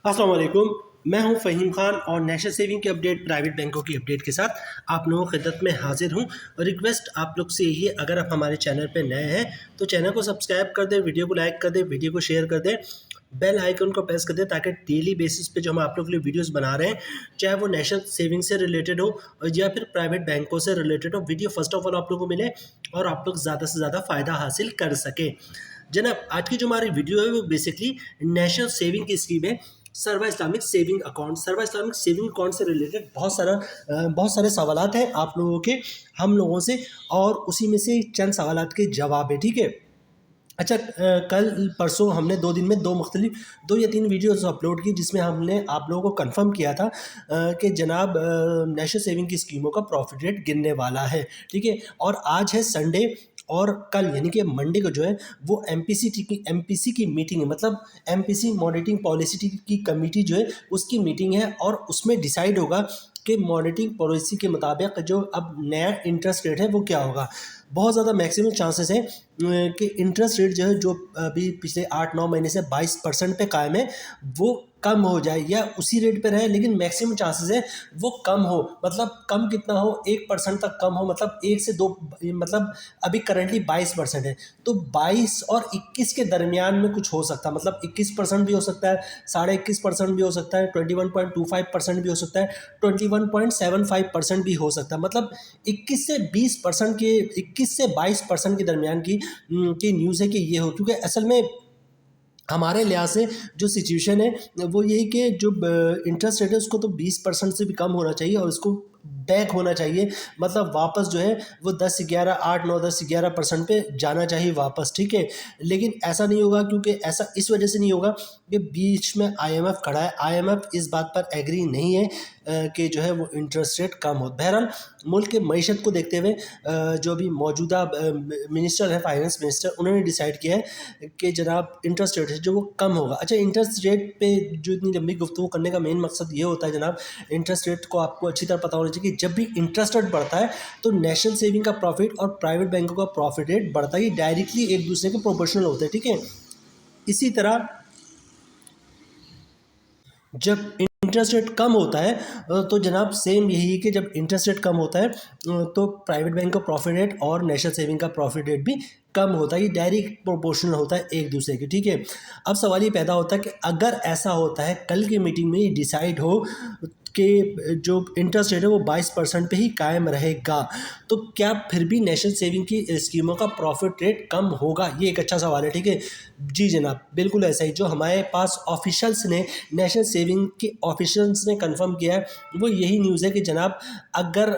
अस्सलाम वालेकुम। मैं हूं फ़हीम खान और नेशनल सेविंग की अपडेट, प्राइवेट बैंकों की अपडेट के साथ आप लोगों की खिदमत में हाजिर हूं। रिक्वेस्ट आप लोग से यही है, अगर आप हमारे चैनल पे नए हैं तो चैनल को सब्सक्राइब कर दें, वीडियो को लाइक कर दें, वीडियो को शेयर कर दें, बेल आइकन को प्रेस कर दें ताकि डेली बेसिस पे जो हम आप लोग के लिए वीडियोस बना रहे हैं, चाहे वो नेशनल सेविंग से रिलेटेड हो या फिर प्राइवेट बैंकों से रिलेटेड हो, वीडियो फर्स्ट ऑफ ऑल आप लोगों को मिले और आप लोग ज़्यादा से ज़्यादा फ़ायदा हासिल कर सकें। जनाब, आज की जो हमारी वीडियो है वो बेसिकली नेशनल सेविंग की स्कीम है, सर्वा इस्लामिक सेविंग अकाउंट। सर्वा इस्लामिक सेविंग अकाउंट से रिलेटेड बहुत सारे सवालात हैं आप लोगों के, हम लोगों से, और उसी में से चंद सवालात के जवाब है। ठीक है। अच्छा, कल परसों हमने 2 दिन में 2 या 3 वीडियोस अपलोड की जिसमें हमने आप लोगों को कंफर्म किया था कि जनाब नेशनल सेविंग की स्कीमों का प्रॉफिट रेट गिरने वाला है। ठीक है। और आज है संडे और कल यानी कि मंडे को जो है वो एमपीसी की मीटिंग है, मतलब एमपीसी मॉनिटरिंग पॉलिसी की कमेटी जो है उसकी मीटिंग है और उसमें डिसाइड होगा कि मॉनिटरिंग पॉलिसी के मुताबिक जो अब नया इंटरेस्ट रेट है वो क्या होगा। बहुत ज़्यादा मैक्सिमम चांसेस हैं कि इंटरेस्ट रेट जो है, जो अभी पिछले 8-9 महीने से 22% पे कायम है, वो कम हो जाए या उसी रेट पे रहे, लेकिन मैक्सिमम चांसेस है वो कम हो। मतलब कम कितना हो, 1% तक कम हो, मतलब 1 से 2, मतलब अभी करंटली 22% है, तो 22 और 21 के दरमियान में कुछ हो सकता है। मतलब 21% भी हो सकता है, 21.5% भी हो सकता है, 21.25% भी हो सकता है, 21.75% भी हो सकता है। मतलब 21 से 20% के 21 से 22% के दरमियान की न्यूज़ है कि ये हो, क्योंकि असल में हमारे लिहाज से जो सिचुएशन है वो यही कि जो इंटरेस्ट रेट है उसको तो 20% से भी कम होना चाहिए और उसको बैक होना चाहिए, मतलब वापस जो है वो 10-11 8-9 10-11% पे जाना चाहिए वापस। ठीक है। लेकिन ऐसा नहीं होगा, क्योंकि ऐसा इस वजह से नहीं होगा कि बीच में आईएमएफ खड़ा है। आईएमएफ इस बात पर एग्री नहीं है कि जो है वो इंटरेस्ट रेट कम हो। बहरहाल मुल्क के मईशत को देखते हुए जो भी मौजूदा मिनिस्टर है, फाइनेंस मिनिस्टर, उन्होंने डिसाइड किया है कि जनाब इंटरेस्ट रेट है जो वो कम होगा। अच्छा, इंटरेस्ट रेट पे जो इतनी लंबी गुफ्तगू करने का मेन मकसद ये होता है जनाब, इंटरेस्ट रेट को आपको अच्छी तरह पता होना चाहिए कि जब भी इंटरेस्ट रेट बढ़ता है तो नेशनल सेविंग का प्रॉफिट और प्राइवेट बैंकों का प्रॉफिट रेट बढ़ता है, ये डायरेक्टली एक दूसरे के प्रोपोर्शनल होते हैं। ठीक है। इसी तरह जब इंटरेस्ट रेट कम होता है तो जनाब सेम यही है कि जब इंटरेस्ट रेट कम होता है तो प्राइवेट बैंक का प्रॉफिट रेट और नेशनल सेविंग का प्रॉफिट रेट भी कम होता है, ये डायरेक्ट प्रोपोर्शनल होता है एक दूसरे के। ठीक है। अब सवाल ये पैदा होता है कि अगर ऐसा होता है, कल की मीटिंग में ये डिसाइड हो कि जो इंटरेस्ट रेट है वो 22% पे ही कायम रहेगा, तो क्या फिर भी नेशनल सेविंग की स्कीमों का प्रॉफिट रेट कम होगा? ये एक अच्छा सवाल है। ठीक है। जी जनाब, बिल्कुल ऐसा ही। जो हमारे पास ऑफिशियल्स ने, नेशनल सेविंग के ऑफिशियल्स ने कंफर्म किया है वो यही न्यूज़ है कि जनाब अगर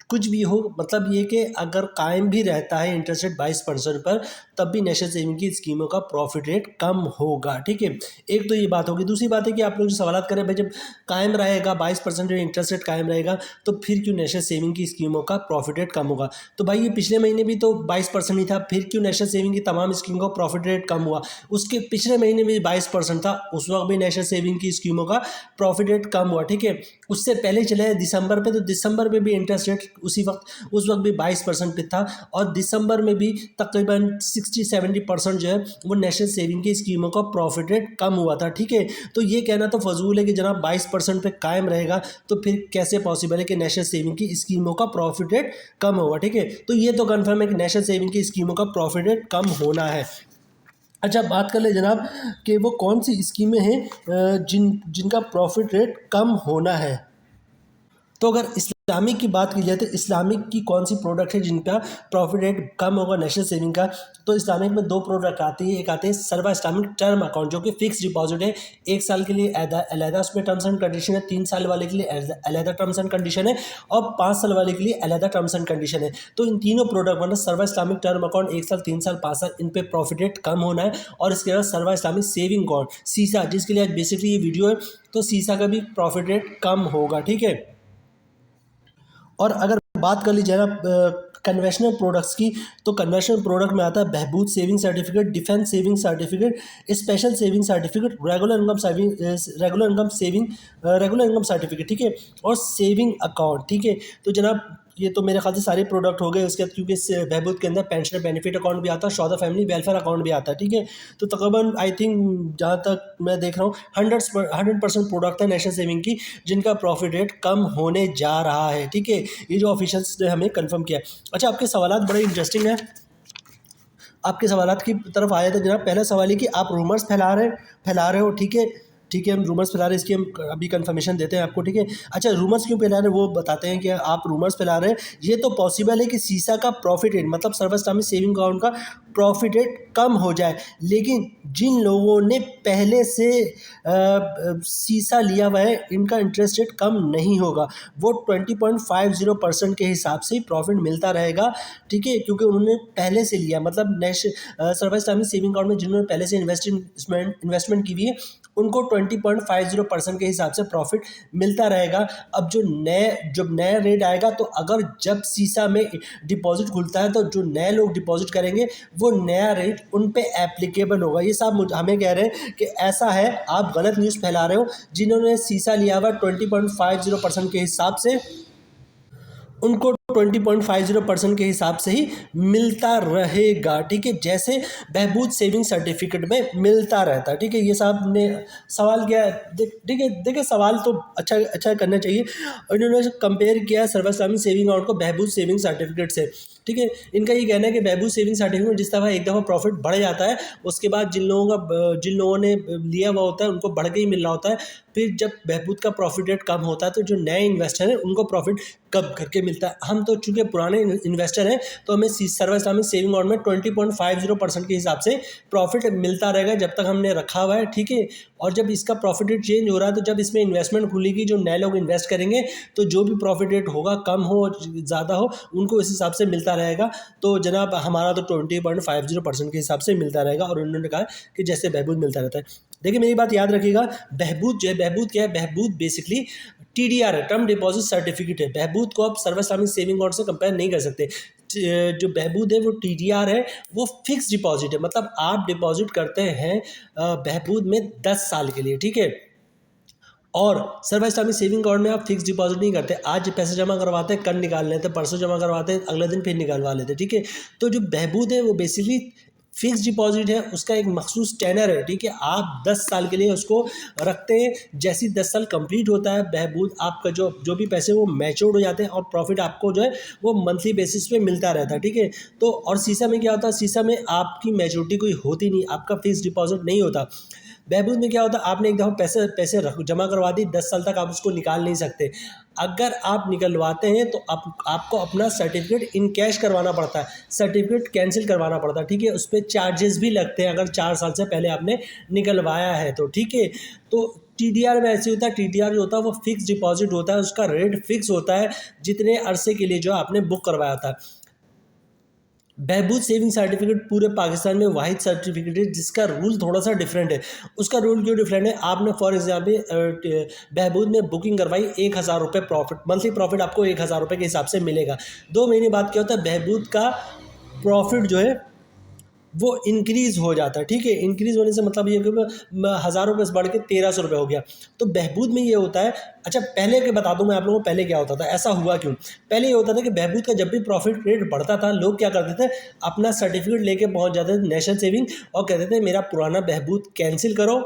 कुछ भी हो, मतलब ये कि अगर कायम भी रहता है इंटरेस्ट रेट 22% पर, तब भी नेशनल सेविंग की स्कीमों का प्रॉफिट रेट कम होगा। ठीक है। एक तो ये बात होगी। दूसरी बात है कि आप लोग जो सवाल करें, भाई जब कायम रहेगा 22% इंटरेस्ट रेट कायम रहेगा तो फिर क्यों नेशनल सेविंग की स्कीमों का प्रॉफिट रेट कम होगा? तो भाई ये पिछले महीने भी तो 22% ही था, फिर क्यों नेशनल सेविंग की तमाम स्कीमों का प्रॉफिट रेट कम हुआ? उसके पिछले महीने में 22% था, उस वक्त भी नेशनल सेविंग की स्कीमों का प्रॉफिट रेट कम हुआ। ठीक है। उससे पहले चले दिसंबर पे, तो दिसंबर में भी इंटरेस्ट रेट उस वक्त भी 22% पे था और दिसंबर में भी तकरीबन 60-70% जो है वो नेशनल सेविंग की स्कीमों का प्रॉफिट रेट कम हुआ था। ठीक है। तो ये कहना तो फजूल है कि जनाब 22% पे कायम रहेगा तो फिर कैसे पॉसिबल है कि नेशनल सेविंग की स्कीमों का प्रॉफिट रेट कम होगा। ठीक है। तो ये तो कन्फर्म है कि नेशनल सेविंग की स्कीमों का प्रॉफिट रेट कम होना है। अच्छा, बात कर ले जनाब कि वो कौन सी स्कीमें हैं जिनका प्रॉफिट रेट कम होना है। तो अगर इस्लामिक की बात की जाए तो इस्लामिक की कौन सी प्रोडक्ट है जिनका प्रॉफिट रेट कम होगा नेशनल सेविंग का? तो इस्लामिक में 2 प्रोडक्ट आती है। एक आते हैं सर्वा इस्लामिक टर्म अकाउंट, जो कि फिक्स डिपॉजिट है, 1 साल के लिए अलहदा उसमें टर्म्स एंड कंडीशन है, 3 साल वाले के लिए अलहदा टर्म्स एंड कंडीशन है और 5 साल वाले के लिए अलहदा टर्म्स एंड कंडीशन है। तो इन तीनों प्रोडक्ट मतलब सर्वा इस्लामिक टर्म अकाउंट 1 साल, 3 साल, 5 साल, इन पे प्रॉफिट रेट कम होना है। और इसके अलावा सर्वा इस्लामिक सेविंग अकाउंट सीसा, जिसके लिए आज बेसिकली ये वीडियो है, तो सीसा का भी प्रॉफिट रेट कम होगा। ठीक है। और अगर बात कर ली जाए ना कन्वेंशनल प्रोडक्ट्स की, तो कन्वेंशनल प्रोडक्ट में आता है Behbood saving certificate, defence saving certificate, special saving certificate, regular income certificate. ठीक है। और सेविंग अकाउंट। ठीक है। तो जनाब ये तो मेरे ख्याल से सारे प्रोडक्ट हो गए उसके, क्योंकि इस बहबूद के अंदर पेंशन बेनिफिट अकाउंट भी आता है, शौदा फैमिली वेलफेयर अकाउंट भी आता है, ठीक है। तो तकरीबन आई थिंक जहाँ तक मैं देख रहा हूँ 100% प्रोडक्ट है नेशनल सेविंग की जिनका प्रॉफिट रेट कम होने जा रहा है, ठीक है। ये जो ऑफिशियल्स ने हमें कंफर्म किया। अच्छा, आपके सवालात बड़े इंटरेस्टिंग है, आपके सवालात की तरफ आया था जनाब। पहला सवाल है कि आप रूमर्स फैला रहे हो, ठीक है, ठीक है, हम रूमर्स फैला रहे हैं, इसकी हम अभी कंफर्मेशन देते हैं आपको, ठीक है। अच्छा, रूमर्स क्यों फैला रहे हैं वो बताते हैं कि आप रूमर्स फैला रहे हैं। ये तो पॉसिबल है कि सीसा का प्रॉफिट रेट, मतलब सर्विस इस्लामिक सेविंग अकाउंट का प्रॉफिट रेट कम हो जाए, लेकिन जिन लोगों ने पहले से सीसा लिया हुआ है इनका इंटरेस्ट रेट कम नहीं होगा, वो 20.50% के हिसाब से ही प्रॉफिट मिलता रहेगा, ठीक है, क्योंकि उन्होंने पहले से लिया, मतलब सर्विस इस्लामिक सेविंग अकाउंट में जिन्होंने पहले से इन्वेस्टमेंट की हुई है उनको 20.50% के हिसाब से प्रॉफिट मिलता रहेगा। अब जब नया रेट आएगा, तो अगर जब सीसा में डिपॉजिट खुलता है तो जो नए लोग डिपॉजिट करेंगे वो नया रेट उन पे एप्लीकेबल होगा। ये साहब हमें कह रहे हैं कि ऐसा है, आप गलत न्यूज़ फैला रहे हो। जिन्होंने सीसा लिया हुआ 20.50% के हिसाब से उनको 20.50% के हिसाब से ही मिलता रहेगा, ठीक है, जैसे बहबूद सेविंग सर्टिफिकेट में मिलता रहता है, ठीक है। ये साहब ने सवाल किया है, ठीक है, देखिए सवाल तो अच्छा करना चाहिए। और इन्होंने कंपेयर किया सर्विस इस्लामिक सेविंग अकाउंट को बहबूद सेविंग सर्टिफिकेट से, ठीक है। इनका ये कहना है कि बहबूद सेविंग सर्टिफिकेट जिस दफ़ा एक दफ़ा प्रॉफिट बढ़ जाता है, उसके बाद जिन लोगों ने लिया हुआ होता है उनको बढ़ के ही मिल रहा होता है। फिर जब बहबूद का प्रॉफिट रेट कम होता है तो जो नए इन्वेस्टर हैं उनको प्रॉफिट कम करके मिलता है। हम तो चूँकि पुराने इन्वेस्टर हैं तो हमें सर्विस इस्लामिक सेविंग अकाउंट में 20.50% के हिसाब से प्रॉफिट मिलता रहेगा जब तक हमने रखा हुआ है, ठीक है। और जब इसका प्रॉफिट रेट चेंज हो रहा है तो जब इसमें इन्वेस्टमेंट खुलेगी, जो नए लोग इन्वेस्ट करेंगे, तो जो भी प्रॉफिट रेट होगा, कम हो ज़्यादा हो, उनको इस हिसाब से मिलता रहेगा। तो जनाब हमारा तो 20.50% के हिसाब से मिलता रहेगा। और उन्होंने कहा कि जैसे बहबूद मिलता रहता है। देखिए मेरी बात याद रखिएगा, बहबूद क्या है, बहबूद बेसिकली TDR है, टर्म डिपॉजिट सर्टिफिकेट है। बहबूद को आप सर्विस इस्लामिक सेविंग अकाउंट से कंपेयर नहीं कर सकते। जो बहबूद है वो TDR है, वो फिक्स डिपॉजिट है, मतलब आप डिपॉजिट करते हैं बहबूद में 10 साल के लिए, ठीक है। और सर्विस इस्लामिक सेविंग अकाउंट में आप फिक्स डिपॉजिट नहीं करते, आज पैसे जमा करवाते हैं, कल निकाल लेते हैं, परसों जमा करवाते हैं, अगले दिन फिर निकालवा लेते हैं, ठीक है। तो जो बहबूद है वो बेसिकली फिक्स डिपॉजिट है, उसका एक मखसूस टेनर है, ठीक है। आप 10 साल के लिए उसको रखते हैं, जैसे ही 10 साल कंप्लीट होता है बहबूद आपका जो भी पैसे वो मैच्योर्ड हो जाते हैं और प्रॉफिट आपको जो है वो मंथली बेसिस पे मिलता रहता है, ठीक है। तो और सीसा में क्या होता है, सीसा में आपकी मैच्योरिटी कोई होती नहीं, आपका फिक्स डिपॉजिट नहीं होता। बहबूद में क्या होता है, आपने एक दफ़ा पैसे जमा करवा दी, 10 साल तक आप उसको निकाल नहीं सकते। अगर आप निकलवाते हैं तो आपको अपना सर्टिफिकेट इन कैश करवाना पड़ता है, सर्टिफिकेट कैंसिल करवाना पड़ता है, ठीक है। उस पर चार्जेस भी लगते हैं अगर 4 साल से पहले आपने निकलवाया है तो, ठीक है। तो TDR में ऐसे होता है, TDR जो होता है वो फिक्स डिपॉजिट होता है, उसका रेट फिक्स होता है जितने अरसे के लिए जो आपने बुक करवाया था। बहबूद सेविंग सर्टिफिकेट पूरे पाकिस्तान में वाहिद सर्टिफिकेट है जिसका रूल थोड़ा सा डिफरेंट है। उसका रूल क्यों डिफरेंट है, आपने फॉर एग्जाम्पल बहबूद में बुकिंग करवाई, 1000 रुपये प्रॉफिट, मंथली प्रॉफिट आपको 1000 रुपये के हिसाब से मिलेगा। 2 महीने बाद क्या होता है, बहबूद का प्रॉफिट जो है वो इंक्रीज़ हो जाता है, ठीक है। इंक्रीज़ होने से मतलब ये कि 1000 रुपये से बढ़ के 1300 रुपये हो गया। तो बहबूद में ये होता है, अच्छा पहले के बता दूं मैं आप लोगों को, पहले क्या होता था, ऐसा हुआ क्यों। पहले ये होता था कि बहबूद का जब भी प्रॉफिट रेट बढ़ता था, लोग क्या करते थे, अपना सर्टिफिकेट लेके पहुंच जाते थे नेशनल सेविंग और कहते थे मेरा पुराना बहबूद कैंसिल करो,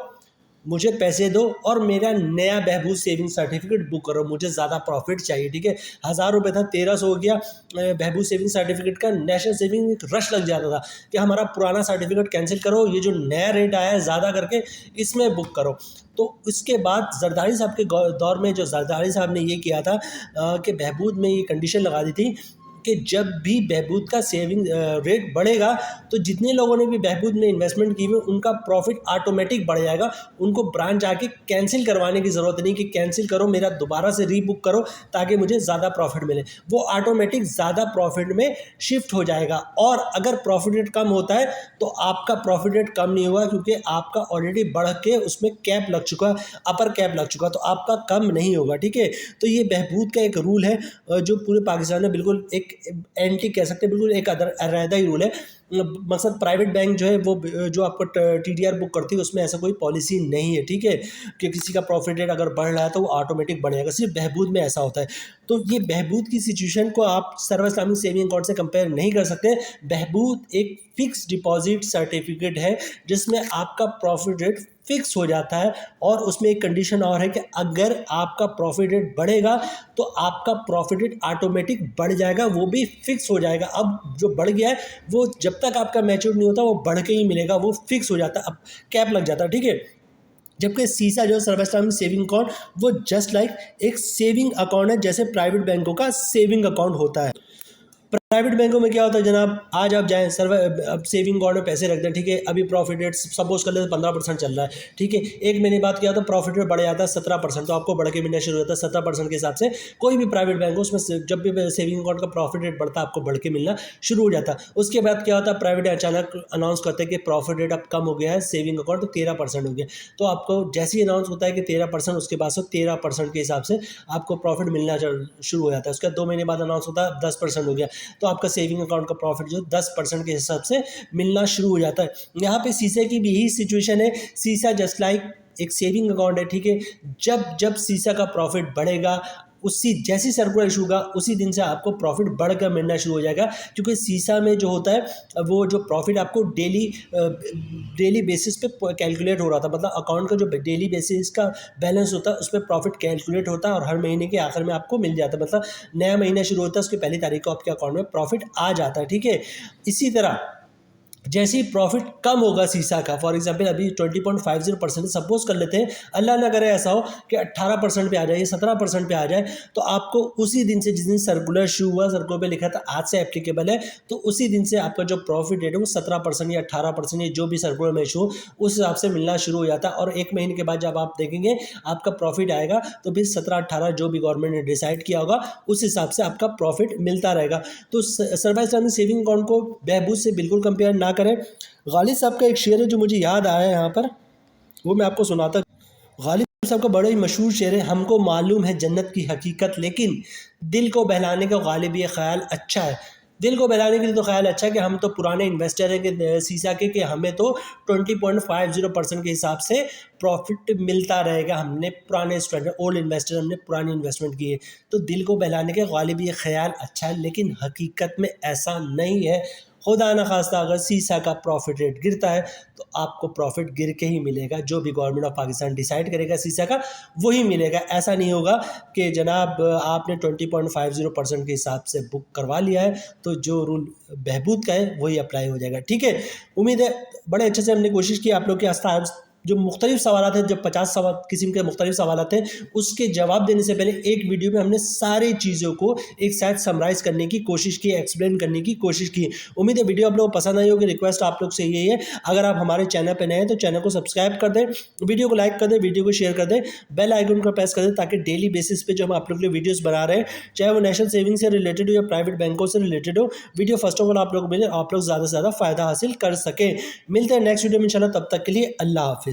मुझे पैसे दो और मेरा नया बहबूद सेविंग सर्टिफिकेट बुक करो, मुझे ज़्यादा प्रॉफिट चाहिए, ठीक है। 1000 रुपये था, 1300 हो गया। बहबूद सेविंग सर्टिफिकेट का नेशनल सेविंग एक रश लग जाता था कि हमारा पुराना सर्टिफिकेट कैंसिल करो, ये जो नया रेट आया है ज़्यादा करके इसमें बुक करो। तो इसके बाद जरदारी साहब के दौर में जो जरदारी साहब ने ये किया था कि बहबूद में ये कंडीशन लगा दी थी कि जब भी बहबूद का सेविंग रेट बढ़ेगा तो जितने लोगों ने भी बहबूद में इन्वेस्टमेंट की हुई उनका प्रॉफिट ऑटोमेटिक बढ़ जाएगा, उनको ब्रांच आके कैंसिल करवाने की ज़रूरत नहीं कि कैंसिल करो, मेरा दोबारा से रीबुक करो ताकि मुझे ज़्यादा प्रॉफिट मिले, वो ऑटोमेटिक ज़्यादा प्रॉफिट में शिफ्ट हो जाएगा। और अगर प्रॉफिट रेट कम होता है तो आपका प्रॉफिट रेट कम नहीं होगा क्योंकि आपका ऑलरेडी बढ़ के उसमें कैप लग चुका, अपर कैप लग चुका, तो आपका कम नहीं होगा, ठीक है। तो ये बहबूद का एक रूल है जो पूरे पाकिस्तान में बिल्कुल एक एक एंटी कह सकते हैं, बिल्कुल एक अलग ही रूल है। मकसद प्राइवेट बैंक जो है वो जो आपको TDR बुक करती है उसमें ऐसा कोई पॉलिसी नहीं है, ठीक है, कि किसी का प्रॉफिट रेट अगर बढ़ रहा है तो वो ऑटोमेटिक बढ़ेगा, सिर्फ बहबूद में ऐसा होता है। तो ये बहबूद की सिचुएशन को आप सर्व इस्लामिक सेविंग अकाउंट से कंपेयर नहीं कर सकते। बहबूद एक फिक्स डिपॉजिट सर्टिफिकेट है जिसमें आपका प्रॉफिट रेट फिक्स हो जाता है, और उसमें एक कंडीशन और है कि अगर आपका प्रॉफिट रेट बढ़ेगा तो आपका प्रॉफिट रेट ऑटोमेटिक बढ़ जाएगा, वो भी फिक्स हो जाएगा। अब जो बढ़ गया है वो जब तक आपका मैच्योर नहीं होता वो बढ़ के ही मिलेगा, वो फिक्स हो जाता है, अब कैप लग जाता है, ठीक है। जबकि सीसा जो सर्व इस्लामिक सेविंग अकाउंट वो जस्ट लाइक एक सेविंग अकाउंट है, जैसे प्राइवेट बैंकों का सेविंग अकाउंट होता है। प्राइवेट बैंकों में क्या होता है जनाब, आज आप जाएं अब सेविंग अकाउंट में पैसे रख दें, ठीक है, अभी प्रॉफिट रेट सपोज कर लेते 15% चल रहा है, ठीक है, एक महीने बाद क्या होता है प्रॉफिट रेट बढ़ जाता है 17%, तो आपको बढ़ के मिलना शुरू होता है 17% के हिसाब से। कोई भी प्राइवेट बैंक हो उसमें जब भी सेविंग अकाउंट का प्रॉफिट रेट बढ़ता है आपको बढ़ के मिलना शुरू हो जाता है। उसके बाद क्या होता है, प्राइवेट अचानक अनाउंस करते हैं कि प्रॉफिट रेट अब कम हो गया है, सेविंग अकाउंट तो 13% हो गया, तो आपको जैसे ही अनाउंस होता है कि 13%, उसके बाद 13% के हिसाब से आपको प्रॉफिट मिलना शुरू हो जाता है। उसके बाद 2 महीने बाद अनाउंस होता है 10% हो गया, तो आपका सेविंग अकाउंट का प्रॉफिट जो 10% के हिसाब से मिलना शुरू हो जाता है। यहाँ पे सीसा की भी यही सिचुएशन है। सीसा जस्ट लाइक एक सेविंग अकाउंट है, ठीक है, जब जब सीसा का प्रॉफिट बढ़ेगा उसी जैसी सर्कुलर इशू होगा उसी दिन से आपको प्रॉफिट बढ़कर मिलना शुरू हो जाएगा, क्योंकि सीसा में जो होता है वो जो प्रॉफिट आपको डेली बेसिस पे कैलकुलेट हो रहा था, मतलब अकाउंट का जो डेली बेसिस का बैलेंस होता है उस पर प्रॉफिट कैलकुलेट होता है और हर महीने के आखिर में आपको मिल जाता है, मतलब नया महीना शुरू होता है उसकी पहली तारीख को आपके अकाउंट में प्रॉफिट आ जाता है, ठीक है। इसी तरह जैसे ही प्रॉफिट कम होगा सीसा का, फॉर एग्जांपल अभी 20.50% सपोज कर लेते हैं, अल्लाह ना करे ऐसा हो कि 18% पे आ जाए, 17% पे आ जाए, तो आपको उसी दिन से, जिस दिन सर्कुलर इशू हुआ, सर्कुलर पे लिखा था आज से एप्लीकेबल है, तो उसी दिन से आपका जो प्रॉफिट रेट है वो 17% या 18% या जो भी सर्कुलर में इशू उस हिसाब से मिलना शुरू हो जाता है। और एक महीने के बाद जब आप देखेंगे आपका प्रॉफिट आएगा तो फिर 17-18 जो भी गवर्नमेंट ने डिसाइड किया होगा उस हिसाब से आपका प्रॉफिट मिलता रहेगा। तो सर्व इस्लामिक सेविंग अकाउंट को बहबूद से बिल्कुल कंपेयर ना करें। गालिब साहब का एक शेर है जो मुझे याद आया है यहाँ पर, वो मैं आपको सुनाता। गालिब साहब का बड़ा ही मशहूर शेर है, हमको मालूम है जन्नत की हकीकत लेकिन दिल को बहलाने का गालिब ये ख्याल अच्छा है। दिल को बहलाने के लिए तो ख्याल अच्छा है कि हम तो पुराने इन्वेस्टर हैं कि सीसा के, कि हमें तो 20.50% के हिसाब से प्रॉफिट मिलता रहेगा, हमने पुराने स्टूडेंट ओल्ड इन्वेस्टर, हमने पुरानी इन्वेस्टमेंट की है। तो दिल को बहलाने के गालिब ये ख्याल अच्छा है, लेकिन हकीकत में ऐसा नहीं है। खुदा न खास्ता अगर सीसा का प्रॉफिट रेट गिरता है तो आपको प्रॉफिट गिर के ही मिलेगा, जो भी गवर्नमेंट ऑफ पाकिस्तान डिसाइड करेगा सीसा का वही मिलेगा। ऐसा नहीं होगा कि जनाब आपने 20.50% के हिसाब से बुक करवा लिया है तो जो रूल बहबूद का है वही अप्लाई हो जाएगा, ठीक है। उम्मीद है बड़े अच्छे से हमने कोशिश की आप लोग के आस्था जो मुख्तलिफ सवाल हैं, जब 50 किस्म के मुख्तलिफ सवाल हैं उसके जवाब देने से पहले एक वीडियो में हमने सारी चीज़ों को एक साथ समराइज़ करने की कोशिश की, एक्सप्लेन करने की कोशिश की। उम्मीद है वीडियो आप लोगों को पसंद आई होगी। रिक्वेस्ट आप लोग से यही है, अगर आप हमारे चैनल पर नए हैं तो चैनल को सब्सक्राइब कर दें, वीडियो को लाइक कर दें, वीडियो को शेयर कर दें, बेल आइकन को प्रेस कर दें, ताकि डेली बेसिस पे जो हम आप लोग के लिए वीडियोज़ बना रहे हैं, चाहे वो नेशनल सेविंग से रिलेटेड हो या प्राइवेट बैंकों से रिलेटेड हो, वीडियो फर्स्ट ऑफ ऑल आप लोग मिले, आप लोग ज़्यादा से ज़्यादा फ़ायदा हासिल कर सकें। मिलते हैं नेक्स्ट वीडियो में इंशाल्लाह, तब तक के लिए अल्लाह हाफिज़।